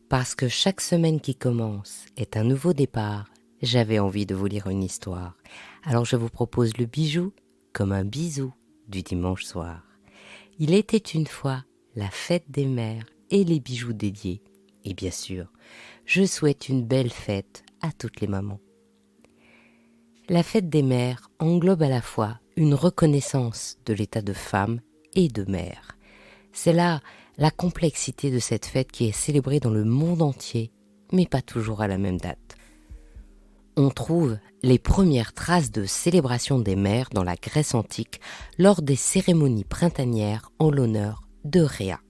Parce que chaque semaine qui commence est un nouveau départ, j'avais envie de vous lire une histoire. Alors je vous propose le bijou comme un bisou du dimanche soir. Il était une fois la fête des mères et les bijoux dédiés. Et bien sûr, je souhaite une belle fête à toutes les mamans. La fête des mères englobe à la fois une reconnaissance de l'état de femme et de mère. C'est là la complexité de cette fête qui est célébrée dans le monde entier, mais pas toujours à la même date. On trouve les premières traces de célébration des mères dans la Grèce antique lors des cérémonies printanières en l'honneur de Rhéa.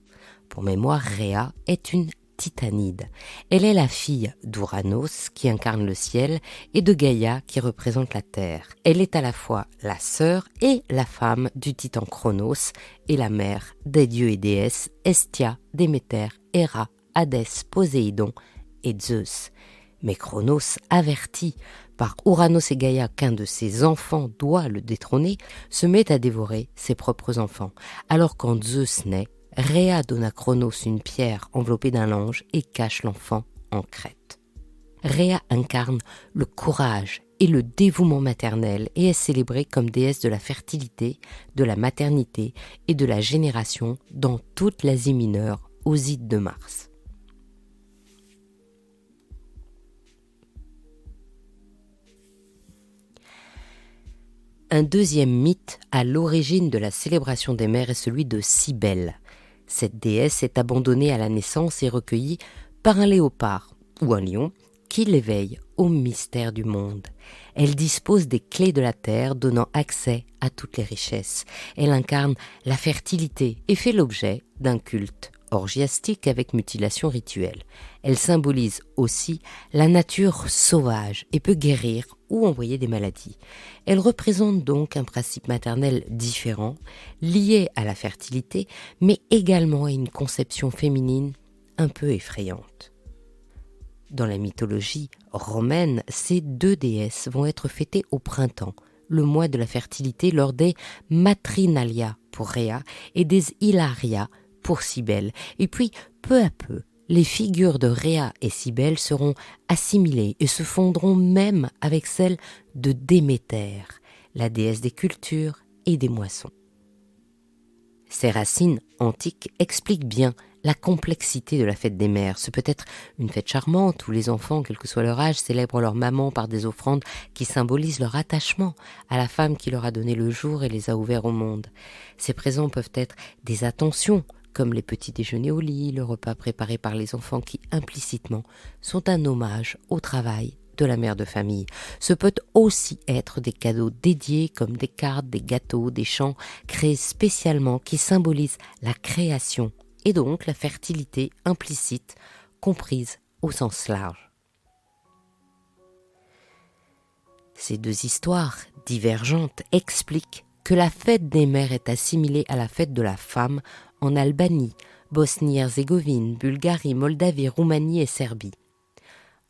Pour mémoire, Rhéa est une titanide. Elle est la fille d'Ouranos qui incarne le ciel et de Gaïa qui représente la terre. Elle est à la fois la sœur et la femme du titan Chronos et la mère des dieux et déesses Hestia, Déméter, Héra, Hadès, Poséidon et Zeus. Mais Chronos, averti par Ouranos et Gaïa qu'un de ses enfants doit le détrôner, se met à dévorer ses propres enfants. Alors quand Zeus naît, Rhéa donne à Chronos une pierre enveloppée d'un ange et cache l'enfant en Crète. Rhéa incarne le courage et le dévouement maternel et est célébrée comme déesse de la fertilité, de la maternité et de la génération dans toute l'Asie mineure, aux Ides de Mars. Un deuxième mythe à l'origine de la célébration des mères est celui de Cybèle. Cette déesse est abandonnée à la naissance et recueillie par un léopard ou un lion qui l'éveille au mystère du monde. Elle dispose des clés de la terre donnant accès à toutes les richesses. Elle incarne la fertilité et fait l'objet d'un culte orgiastique avec mutilation rituelle. Elle symbolise aussi la nature sauvage et peut guérir ou envoyer des maladies. Elle représente donc un principe maternel différent, lié à la fertilité, mais également à une conception féminine un peu effrayante. Dans la mythologie romaine, ces deux déesses vont être fêtées au printemps, le mois de la fertilité, lors des Matrinalia pour Rhéa et des Hilaria pour Cybèle. Et puis, peu à peu, les figures de Rhéa et Cybèle seront assimilées et se fondront même avec celles de Déméter, la déesse des cultures et des moissons. Ces racines antiques expliquent bien la complexité de la fête des mères. Ce peut être une fête charmante où les enfants, quel que soit leur âge, célèbrent leur maman par des offrandes qui symbolisent leur attachement à la femme qui leur a donné le jour et les a ouverts au monde. Ces présents peuvent être des attentions, comme les petits déjeuners au lit, le repas préparé par les enfants qui, implicitement, sont un hommage au travail de la mère de famille. Ce peut aussi être des cadeaux dédiés comme des cartes, des gâteaux, des chants créés spécialement qui symbolisent la création et donc la fertilité implicite, comprise au sens large. Ces deux histoires divergentes expliquent que la fête des mères est assimilée à la fête de la femme en Albanie, Bosnie-Herzégovine, Bulgarie, Moldavie, Roumanie et Serbie.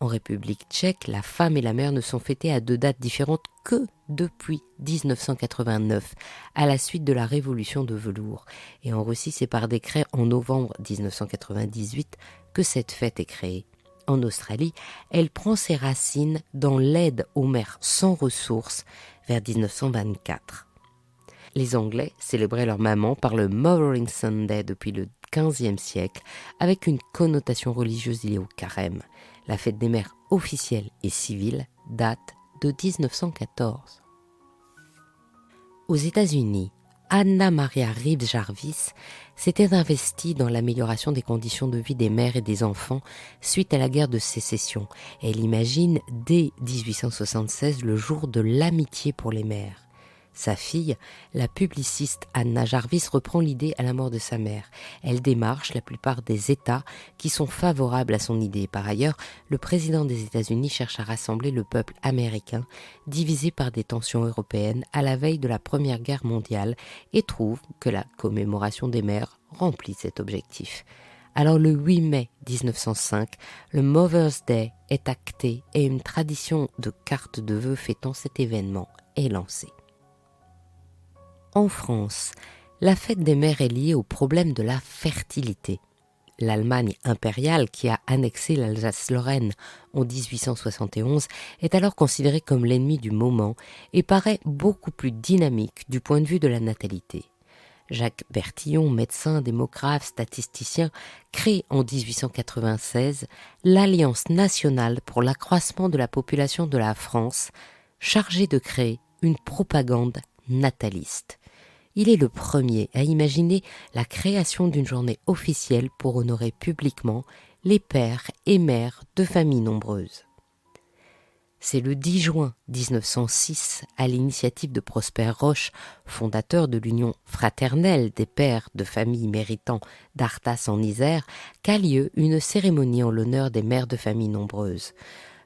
En République tchèque, la femme et la mère ne sont fêtées à deux dates différentes que depuis 1989, à la suite de la révolution de velours. Et en Russie, c'est par décret en novembre 1998 que cette fête est créée. En Australie, elle prend ses racines dans l'aide aux mères sans ressources vers 1924. Les Anglais célébraient leur maman par le Mothering Sunday depuis le XVe siècle, avec une connotation religieuse liée au carême. La fête des mères officielle et civile date de 1914. Aux États-Unis, Anna Maria Reeves Jarvis s'était investie dans l'amélioration des conditions de vie des mères et des enfants suite à la guerre de sécession. Elle imagine dès 1876 le jour de l'amitié pour les mères. Sa fille, la publiciste Anna Jarvis, reprend l'idée à la mort de sa mère. Elle démarche la plupart des États qui sont favorables à son idée. Par ailleurs, le président des États-Unis cherche à rassembler le peuple américain, divisé par des tensions européennes à la veille de la Première Guerre mondiale, et trouve que la commémoration des mères remplit cet objectif. Alors le 8 mai 1905, le Mother's Day est acté et une tradition de cartes de vœux fêtant cet événement est lancée. En France, la fête des mères est liée au problème de la fertilité. L'Allemagne impériale, qui a annexé l'Alsace-Lorraine en 1871, est alors considérée comme l'ennemi du moment et paraît beaucoup plus dynamique du point de vue de la natalité. Jacques Bertillon, médecin, démographe, statisticien, crée en 1896 l'Alliance nationale pour l'accroissement de la population de la France, chargée de créer une propagande nataliste. Il est le premier à imaginer la création d'une journée officielle pour honorer publiquement les pères et mères de familles nombreuses. C'est le 10 juin 1906, à l'initiative de Prosper Roche, fondateur de l'Union fraternelle des pères de familles méritants d'Arthas en Isère, qu'a lieu une cérémonie en l'honneur des mères de familles nombreuses.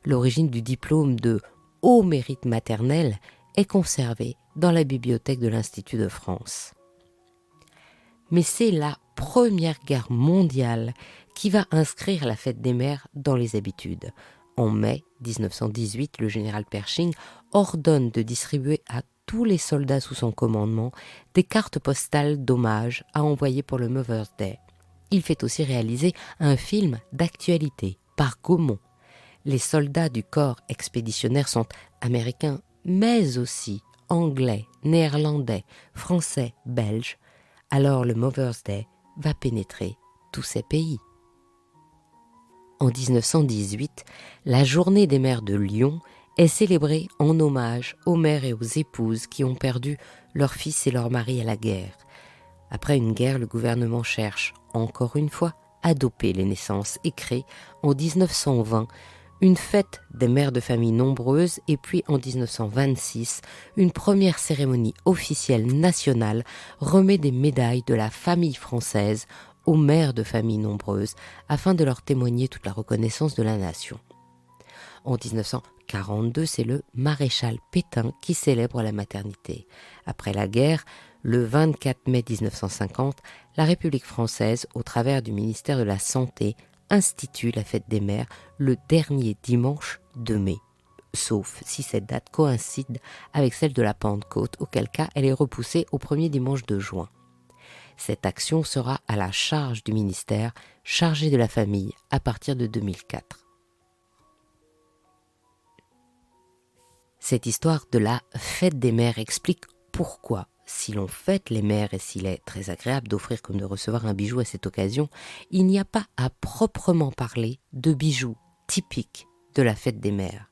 L'origine du diplôme de haut mérite maternel est conservée dans la bibliothèque de l'Institut de France. Mais c'est la Première Guerre mondiale qui va inscrire la fête des mères dans les habitudes. En mai 1918, le général Pershing ordonne de distribuer à tous les soldats sous son commandement des cartes postales d'hommage à envoyer pour le Mother's Day. Il fait aussi réaliser un film d'actualité par Gaumont. Les soldats du corps expéditionnaire sont américains, mais aussi anglais, néerlandais, français, belges. Alors le Mother's Day va pénétrer tous ces pays. En 1918, la Journée des mères de Lyon est célébrée en hommage aux mères et aux épouses qui ont perdu leurs fils et leurs maris à la guerre. Après une guerre, le gouvernement cherche, encore une fois, à doper les naissances et crée, en 1920, une fête des mères de familles nombreuses et puis en 1926, une première cérémonie officielle nationale remet des médailles de la famille française aux mères de familles nombreuses afin de leur témoigner toute la reconnaissance de la nation. En 1942, c'est le maréchal Pétain qui célèbre la maternité. Après la guerre, le 24 mai 1950, la République française, au travers du ministère de la Santé, institue la fête des mères le dernier dimanche de mai, sauf si cette date coïncide avec celle de la Pentecôte, auquel cas elle est repoussée au premier dimanche de juin. Cette action sera à la charge du ministère chargé de la famille à partir de 2004. Cette histoire de la fête des mères explique pourquoi, si l'on fête les mères et s'il est très agréable d'offrir comme de recevoir un bijou à cette occasion, il n'y a pas à proprement parler de bijoux typiques de la fête des mères.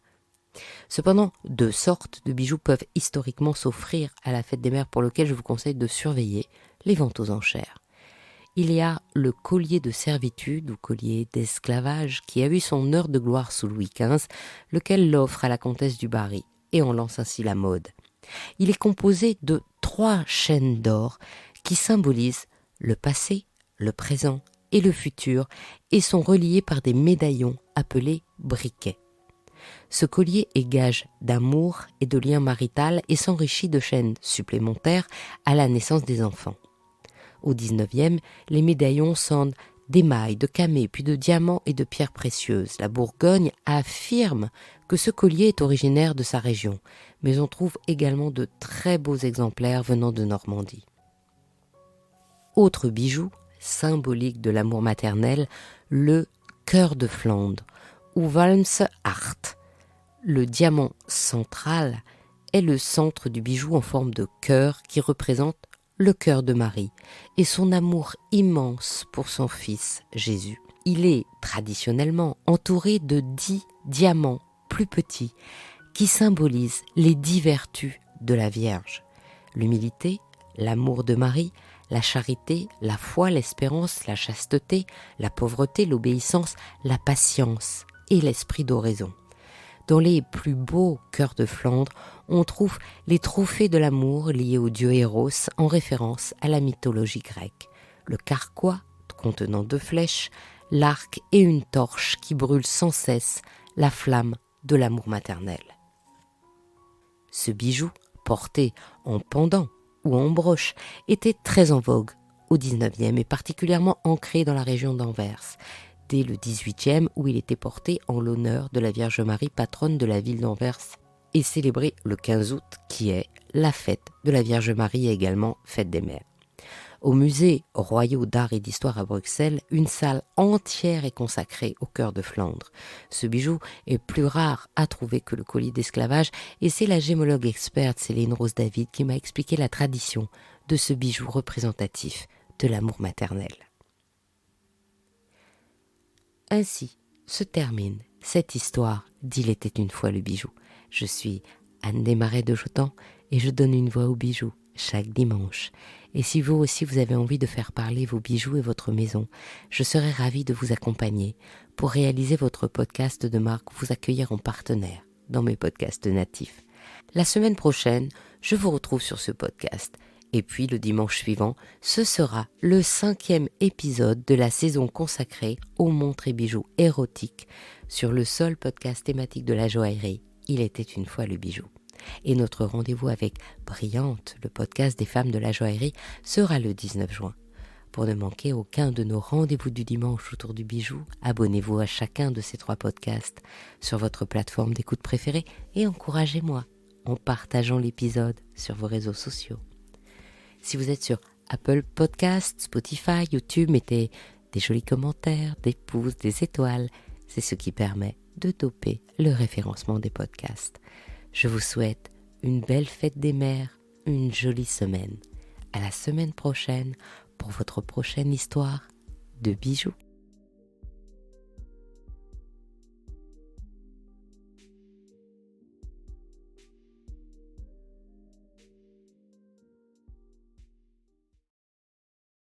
Cependant, deux sortes de bijoux peuvent historiquement s'offrir à la fête des mères pour lequel je vous conseille de surveiller les ventes aux enchères. Il y a le collier de servitude ou collier d'esclavage qui a eu son heure de gloire sous Louis XV, lequel l'offre à la comtesse du Barry et en lance ainsi la mode. Il est composé de 3 chaînes d'or qui symbolisent le passé, le présent et le futur et sont reliés par des médaillons appelés briquets. Ce collier est gage d'amour et de lien marital et s'enrichit de chaînes supplémentaires à la naissance des enfants. Au XIXe, les médaillons scandent d'émail, de camée, puis de diamants et de pierres précieuses. La Bourgogne affirme que ce collier est originaire de sa région, mais on trouve également de très beaux exemplaires venant de Normandie. Autre bijou, symbolique de l'amour maternel, le cœur de Flandre, ou Walmse Hart. Le diamant central est le centre du bijou en forme de cœur qui représente le cœur de Marie et son amour immense pour son fils Jésus. Il est traditionnellement entouré de 10 diamants plus petits qui symbolisent les 10 vertus de la Vierge. L'humilité, l'amour de Marie, la charité, la foi, l'espérance, la chasteté, la pauvreté, l'obéissance, la patience et l'esprit d'oraison. Dans les plus beaux cœurs de Flandre, on trouve les trophées de l'amour liés au dieu Eros en référence à la mythologie grecque. Le carquois, contenant 2 flèches, l'arc et une torche qui brûlent sans cesse la flamme de l'amour maternel. Ce bijou, porté en pendant ou en broche, était très en vogue au XIXe et particulièrement ancré dans la région d'Anvers. Dès le XVIIIe, où il était porté en l'honneur de la Vierge Marie, patronne de la ville d'Anvers, et célébré le 15 août, qui est la fête de la Vierge Marie et également fête des mères. Au musée royal d'art et d'histoire à Bruxelles, une salle entière est consacrée au cœur de Flandre. Ce bijou est plus rare à trouver que le collier d'esclavage et c'est la gémologue experte Céline Rose David qui m'a expliqué la tradition de ce bijou représentatif de l'amour maternel. Ainsi se termine cette histoire d'Il était une fois le bijou. Je suis Anne Desmarais de Jotan et je donne une voix aux bijoux chaque dimanche. Et si vous aussi vous avez envie de faire parler vos bijoux et votre maison, je serai ravie de vous accompagner pour réaliser votre podcast de marque ou vous accueillir en partenaire dans mes podcasts natifs. La semaine prochaine, je vous retrouve sur ce podcast. Et puis le dimanche suivant, ce sera le 5e épisode de la saison consacrée aux montres et bijoux érotiques sur le seul podcast thématique de la joaillerie, Il était une fois le bijou. Et notre rendez-vous avec Brillante, le podcast des femmes de la joaillerie, sera le 19 juin. Pour ne manquer aucun de nos rendez-vous du dimanche autour du bijou, abonnez-vous à chacun de ces 3 podcasts sur votre plateforme d'écoute préférée et encouragez-moi en partageant l'épisode sur vos réseaux sociaux. Si vous êtes sur Apple Podcasts, Spotify, YouTube, mettez des jolis commentaires, des pouces, des étoiles. C'est ce qui permet de doper le référencement des podcasts. Je vous souhaite une belle fête des mères, une jolie semaine. À la semaine prochaine pour votre prochaine histoire de bijoux.